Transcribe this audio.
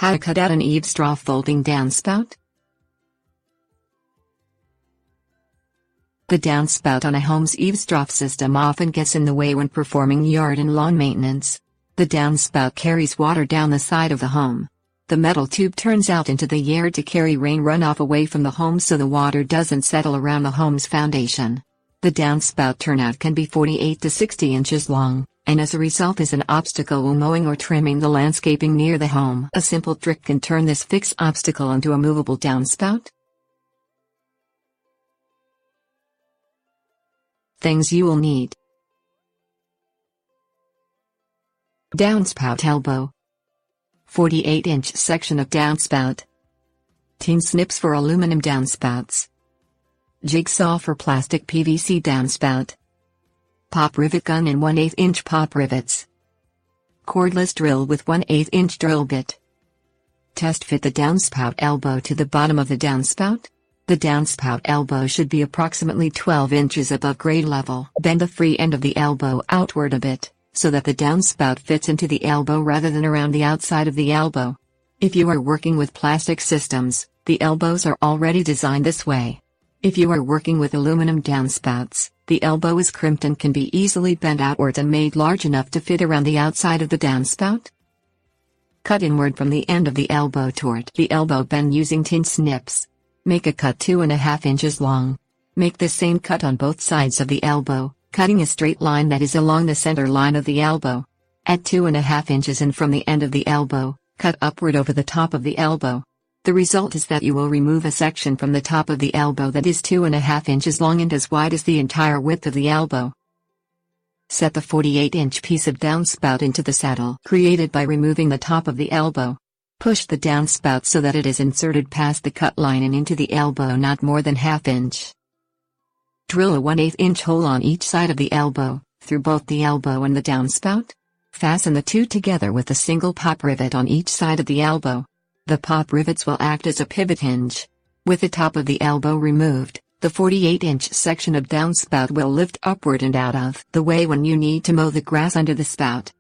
How to cut out an Eaves Trough Folding Downspout? The downspout on a home's eaves trough system often gets in the way when performing yard and lawn maintenance. The downspout carries water down the side of the home. The metal tube turns out into the yard to carry rain runoff away from the home so the water doesn't settle around the home's foundation. The downspout turnout can be 48 to 60 inches long, and as a result is an obstacle when mowing or trimming the landscaping near the home. A simple trick can turn this fixed obstacle into a movable downspout. Things you will need: downspout elbow, 48-inch section of downspout, tin snips for aluminum downspouts, jigsaw for plastic PVC downspout, pop rivet gun and 1/8-inch pop rivets, cordless drill with 1/8-inch drill bit. Test fit the downspout elbow to the bottom of the downspout. The downspout elbow should be approximately 12 inches above grade level. Bend the free end of the elbow outward a bit, so that the downspout fits into the elbow rather than around the outside of the elbow. If you are working with plastic systems, the elbows are already designed this way. If you are working with aluminum downspouts, the elbow is crimped and can be easily bent outwards and made large enough to fit around the outside of the downspout. Cut inward from the end of the elbow toward the elbow bend using tin snips. Make a cut 2.5 inches long. Make the same cut on both sides of the elbow, cutting a straight line that is along the center line of the elbow. At 2.5 inches in from the end of the elbow, cut upward over the top of the elbow. The result is that you will remove a section from the top of the elbow that is 2.5 inches long and as wide as the entire width of the elbow. Set the 48-inch piece of downspout into the saddle created by removing the top of the elbow. Push the downspout so that it is inserted past the cut line and into the elbow not more than 1/2 inch. Drill a 1/8-inch hole on each side of the elbow, through both the elbow and the downspout. Fasten the two together with a single pop rivet on each side of the elbow. The pop rivets will act as a pivot hinge. With the top of the elbow removed, the 48-inch section of downspout will lift upward and out of the way when you need to mow the grass under the spout.